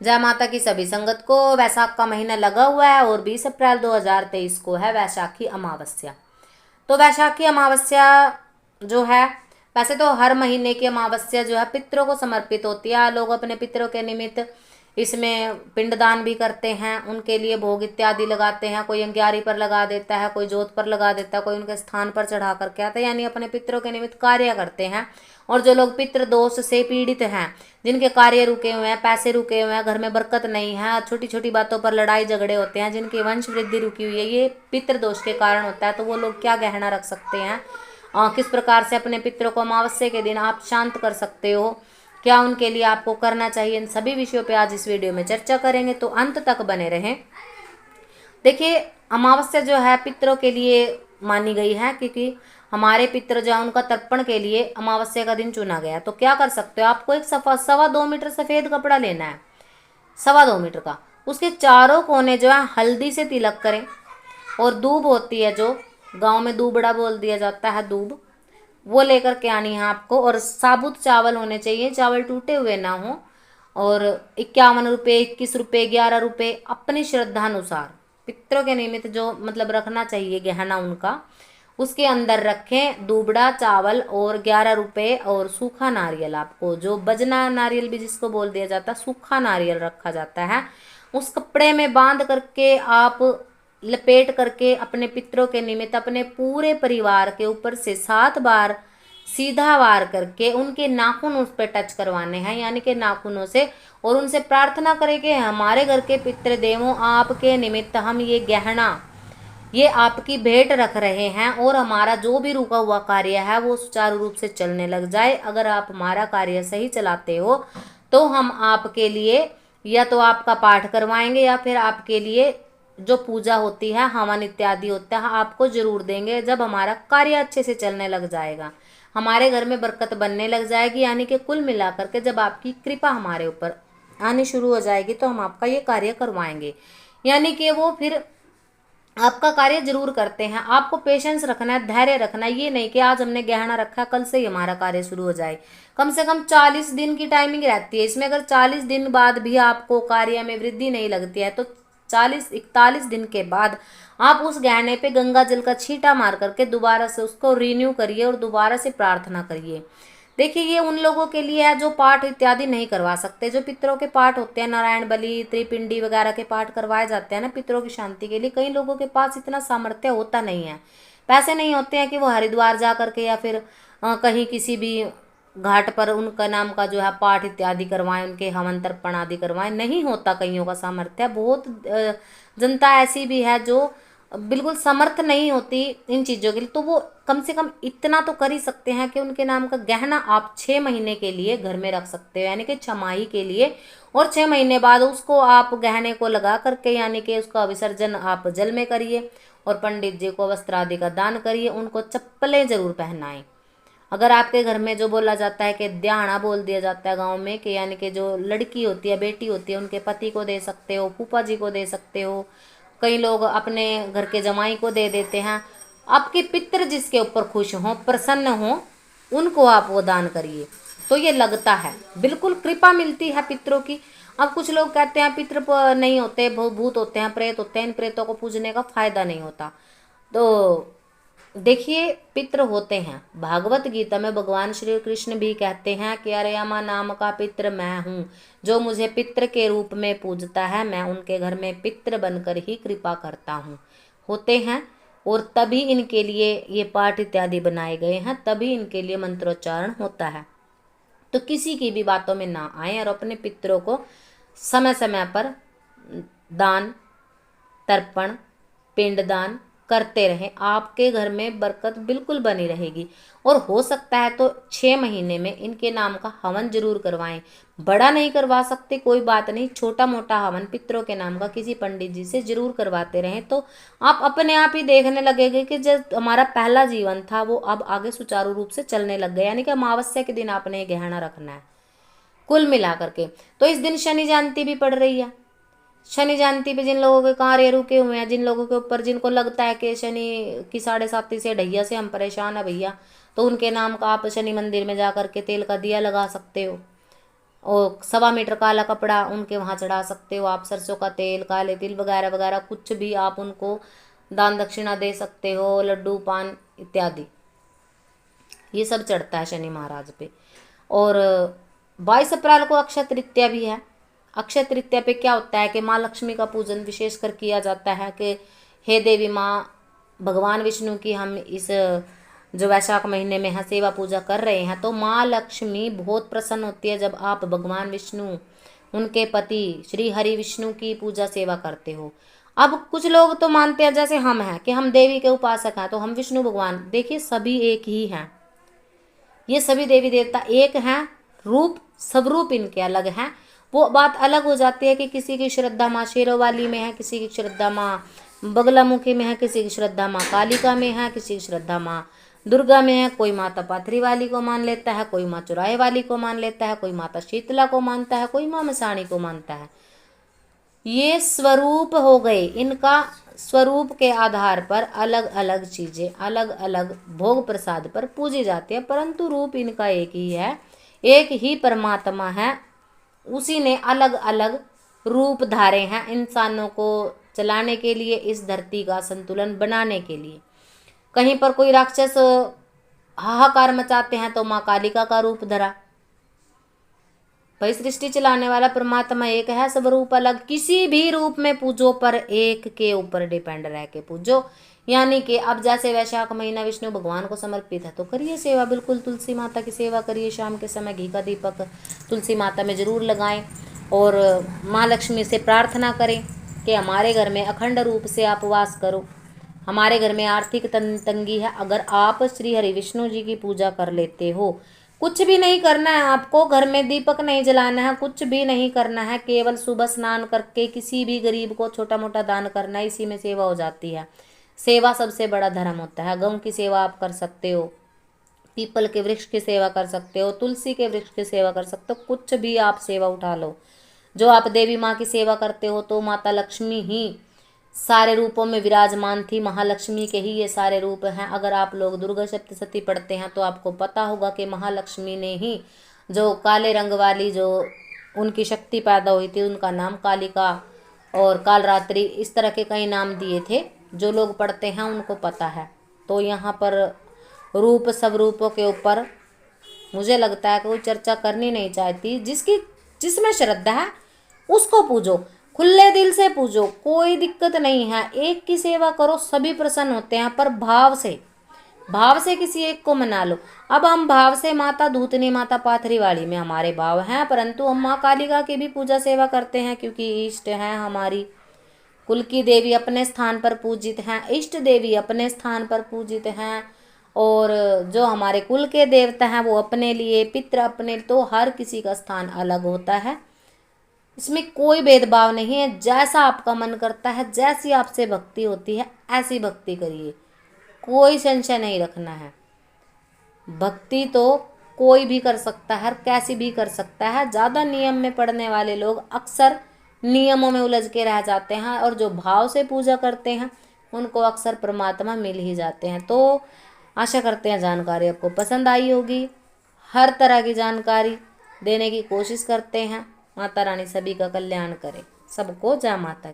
जय माता की सभी संगत को। वैशाख का महीना लगा हुआ है और 20 अप्रैल 2023 को है वैशाखी अमावस्या। तो वैशाखी अमावस्या जो है, वैसे तो हर महीने की अमावस्या जो है पितरों को समर्पित होती है। लोग अपने पितरों के निमित्त इसमें पिंडदान भी करते हैं, उनके लिए भोग इत्यादि लगाते हैं। कोई अंग्यारी पर लगा देता है, कोई जोत पर लगा देता है, कोई उनके स्थान पर चढ़ा करके आता है, यानी अपने पितरों के निमित्त कार्य करते हैं। और जो लोग पितृ दोष से पीड़ित हैं, जिनके कार्य रुके हुए हैं, पैसे रुके हुए हैं, घर में बरकत नहीं है, छोटी छोटी बातों पर लड़ाई झगड़े होते हैं, जिनकी वंश वृद्धि रुकी हुई है, ये पितृ दोष के कारण होता है। तो वो लोग क्या गहना रख सकते हैं, किस प्रकार से अपने पितरों को अमावस्या के दिन आप शांत कर सकते हो, क्या उनके लिए आपको करना चाहिए, इन सभी विषयों पे आज इस वीडियो में चर्चा करेंगे। तो अंत तक बने रहें। देखिए, अमावस्या जो है पितरों के लिए मानी गई है, क्योंकि हमारे पितर जो है उनका तर्पण के लिए अमावस्या का दिन चुना गया। तो क्या कर सकते हो, आपको एक 2.25 मीटर सफेद कपड़ा लेना है, 2.25 मीटर का। उसके चारों कोने जो है हल्दी से तिलक करें, और दूब होती है जो गांव में दूबड़ा बोल दिया जाता है, दूब, वो लेकर के आनी है आपको। और साबुत चावल होने चाहिए, चावल टूटे हुए ना हो। और 51 रुपये, 21 रुपये, 11 रुपये अपनी श्रद्धानुसार पितरों के निमित्त जो मतलब रखना चाहिए गहना उनका, उसके अंदर रखें दूबड़ा चावल और 11 रुपये और सूखा नारियल। आपको जो बजना नारियल भी जिसको बोल दिया जाता है, सूखा नारियल रखा जाता है। उस कपड़े में बांध करके आप लपेट करके अपने पितरों के निमित्त अपने पूरे परिवार के ऊपर से 7 बार सीधा वार करके उनके नाखून उस पर टच करवाने हैं, यानी कि नाखूनों से, और उनसे प्रार्थना करें कि हमारे घर के पितृ देवों, आपके निमित्त हम ये गहना, ये आपकी भेंट रख रहे हैं, और हमारा जो भी रुका हुआ कार्य है वो सुचारू रूप से चलने लग जाए। अगर आप हमारा कार्य सही चलाते हो तो हम आपके लिए या तो आपका पाठ करवाएंगे, या फिर आपके लिए जो पूजा होती है, हवन इत्यादि होता है, आपको जरूर देंगे। जब हमारा कार्य अच्छे से चलने लग जाएगा, हमारे घर में बरकत बनने लग जाएगी, यानी कि कुल मिलाकर के जब आपकी कृपा हमारे ऊपर आनी शुरू हो जाएगी तो हम आपका ये कार्य करवाएंगे। यानी कि वो फिर आपका कार्य जरूर करते हैं। आपको पेशेंस रखना है, धैर्य रखना है। ये नहीं कि आज हमने गहना रखा कल से ही हमारा कार्य शुरू हो जाए। कम से कम 40 दिन की टाइमिंग रहती है इसमें। अगर 40 दिन बाद भी आपको कार्य में वृद्धि नहीं लगती है तो 40-41 दिन के बाद आप उस गहने पे गंगा जल का छींटा मार करके दोबारा से उसको रिन्यू करिए और दोबारा से प्रार्थना करिए। देखिए, ये उन लोगों के लिए है जो पाठ इत्यादि नहीं करवा सकते। जो पितरों के पाठ होते हैं, नारायण बलि, त्रिपिंडी वगैरह के पाठ करवाए जाते हैं ना पितरों की शांति के लिए, कई लोगों के पास इतना सामर्थ्य होता नहीं है, पैसे नहीं होते हैं कि वो हरिद्वार जा करके या फिर कहीं किसी भी घाट पर उनका नाम का जो है पाठ इत्यादि करवाएं, उनके हवन तर्पण आदि करवाएं। नहीं होता कईयों का सामर्थ्य। बहुत जनता ऐसी भी है जो बिल्कुल समर्थ नहीं होती इन चीज़ों के लिए। तो वो कम से कम इतना तो कर ही सकते हैं कि उनके नाम का गहना आप 6 महीने के लिए घर में रख सकते हो, यानी कि 6 माही के लिए। और 6 महीने बाद उसको आप गहने को लगा करके, यानी कि उसका विसर्जन आप जल में करिए, और पंडित जी को वस्त्र आदि का दान करिए। उनको चप्पलें जरूर पहनाएं। अगर आपके घर में जो बोला जाता है कि द्याणा बोल दिया जाता है गाँव में, कि यानी कि जो लड़की होती है, बेटी होती है, उनके पति को दे सकते हो, फूफा जी को दे सकते हो, कई लोग अपने घर के जमाई को दे देते हैं। आपके पितृ जिसके ऊपर खुश हों, प्रसन्न हों, उनको आप वो दान करिए। तो ये लगता है बिल्कुल कृपा मिलती है पितरों की। अब कुछ लोग कहते हैं पितृ नहीं होते, भूत होते हैं, प्रेत होते हैं, इन प्रेतों को पूजने का फायदा नहीं होता। तो देखिए, पितृ होते हैं। भागवत गीता में भगवान श्री कृष्ण भी कहते हैं कि अर्यमा नाम का पितृ मैं हूँ, जो मुझे पितृ के रूप में पूजता है, मैं उनके घर में पितृ बनकर ही कृपा करता हूँ। होते हैं, और तभी इनके लिए ये पाठ इत्यादि बनाए गए हैं, तभी इनके लिए मंत्रोच्चारण होता है। तो किसी की भी बातों में ना आए और अपने पितरों को समय समय पर दान, तर्पण, पिंडदान करते रहें। आपके घर में बरकत बिल्कुल बनी रहेगी। और हो सकता है तो 6 महीने में इनके नाम का हवन जरूर करवाएं। बड़ा नहीं करवा सकते कोई बात नहीं, छोटा मोटा हवन पितरों के नाम का किसी पंडित जी से जरूर करवाते रहें। तो आप अपने आप ही देखने लगेंगे कि जो हमारा पहला जीवन था वो अब आगे सुचारू रूप से चलने लग गया। यानी कि अमावस्या के दिन आपने ये गहना रखना है कुल मिलाकर के। तो इस दिन शनि जयंती भी पड़ रही है। शनि जयंती पे जिन लोगों के कार्य रुके हुए हैं, जिन लोगों के ऊपर जिनको लगता है कि शनि की 7.5 से ढैया से हम परेशान है भैया, तो उनके नाम का आप शनि मंदिर में जा कर के तेल का दिया लगा सकते हो। और 1.25 मीटर काला कपड़ा उनके वहाँ चढ़ा सकते हो आप। सरसों का तेल, काले तिल वगैरह वगैरह कुछ भी आप उनको दान दक्षिणा दे सकते हो, लड्डू पान इत्यादि, ये सब चढ़ता है शनि महाराज पे। और 22 अप्रैल को अक्षय तृतीया भी है। अक्षय तृतीया पे क्या होता है कि माँ लक्ष्मी का पूजन विशेषकर किया जाता है कि हे देवी माँ, भगवान विष्णु की हम इस जो वैशाख महीने में है सेवा पूजा कर रहे हैं, तो माँ लक्ष्मी बहुत प्रसन्न होती है जब आप भगवान विष्णु, उनके पति श्री हरि विष्णु की पूजा सेवा करते हो। अब कुछ लोग तो मानते हैं जैसे हम हैं कि हम देवी के उपासक हैं तो हम विष्णु भगवान, देखिए सभी एक ही हैं, ये सभी देवी देवता एक हैं, रूप सब रूप इनके अलग हैं। वो बात अलग हो जाती है कि किसी की श्रद्धा माँ शेरों वाली में है, किसी की श्रद्धा माँ बगलामुखी में है, किसी की श्रद्धा माँ कालिका में है, किसी की श्रद्धा माँ दुर्गा में है, कोई माता पाथरी वाली को मान लेता है, कोई माँ चुराहे वाली को मान लेता है, कोई माता शीतला को मानता है, कोई माँ मसाणी को मानता है। ये स्वरूप हो गए, इनका स्वरूप के आधार पर अलग अलग चीजें अलग अलग भोग प्रसाद पर पूजी जाती है, परंतु रूप इनका एक ही है, एक ही परमात्मा है। उसी ने अलग अलग रूप धारे हैं इंसानों को चलाने के लिए, इस धरती का संतुलन बनाने के लिए। कहीं पर कोई राक्षस हाहाकार मचाते हैं तो माँ कालिका का रूप धरा। भाई सृष्टि चलाने वाला परमात्मा एक है, सब रूप अलग, किसी भी रूप में पूजो पर एक के ऊपर डिपेंड रह के पूजो। यानी कि अब जैसे वैशाख महीना विष्णु भगवान को समर्पित है तो करिए सेवा, बिल्कुल तुलसी माता की सेवा करिए, शाम के समय घी का दीपक तुलसी माता में जरूर लगाएं और माँ लक्ष्मी से प्रार्थना करें कि हमारे घर में अखंड रूप से आप वास करो, हमारे घर में आर्थिक तंगी है। अगर आप श्री हरि विष्णु जी की पूजा कर लेते हो, कुछ भी नहीं करना है आपको, घर में दीपक नहीं जलाना है, कुछ भी नहीं करना है, केवल सुबह स्नान करके किसी भी गरीब को छोटा मोटा दान करना है, इसी में सेवा हो जाती है। सेवा सबसे बड़ा धर्म होता है। गौ की सेवा आप कर सकते हो, पीपल के वृक्ष की सेवा कर सकते हो, तुलसी के वृक्ष की सेवा कर सकते हो, कुछ भी आप सेवा उठा लो। जो आप देवी माँ की सेवा करते हो तो माता लक्ष्मी ही सारे रूपों में विराजमान थी, महालक्ष्मी के ही ये सारे रूप हैं। अगर आप लोग दुर्गा सप्तशती पढ़ते हैं तो आपको पता होगा कि महालक्ष्मी ने ही जो काले रंग वाली जो उनकी शक्ति पैदा हुई थी, उनका नाम कालिका और कालरात्रि, इस तरह के कई नाम दिए थे। जो लोग पढ़ते हैं उनको पता है। तो यहाँ पर रूप सब रूपों के ऊपर मुझे लगता है कि कोई चर्चा करनी नहीं चाहती। जिसमें श्रद्धा है उसको पूजो, खुले दिल से पूजो, कोई दिक्कत नहीं है। एक की सेवा करो, सभी प्रसन्न होते हैं, पर भाव से किसी एक को मना लो। अब हम भाव से माता धूतनी, माता पाथरी वाली में हमारे भाव हैं, परंतु हम माँ कालिका की भी पूजा सेवा करते हैं क्योंकि इष्ट हैं हमारी। कुल की देवी अपने स्थान पर पूजित हैं, इष्ट देवी अपने स्थान पर पूजित हैं, और जो हमारे कुल के देवता हैं वो अपने लिए, पितृ अपने, तो हर किसी का स्थान अलग होता है। इसमें कोई भेदभाव नहीं है। जैसा आपका मन करता है, जैसी आपसे भक्ति होती है ऐसी भक्ति करिए, कोई संशय नहीं रखना है। भक्ति तो कोई भी कर सकता है, कैसी भी कर सकता है। ज़्यादा नियम में पढ़ने वाले लोग अक्सर नियमों में उलझ के रह जाते हैं, और जो भाव से पूजा करते हैं उनको अक्सर परमात्मा मिल ही जाते हैं। तो आशा करते हैं जानकारी आपको पसंद आई होगी। हर तरह की जानकारी देने की कोशिश करते हैं। माता रानी सभी का कल्याण करे। सबको जय माता।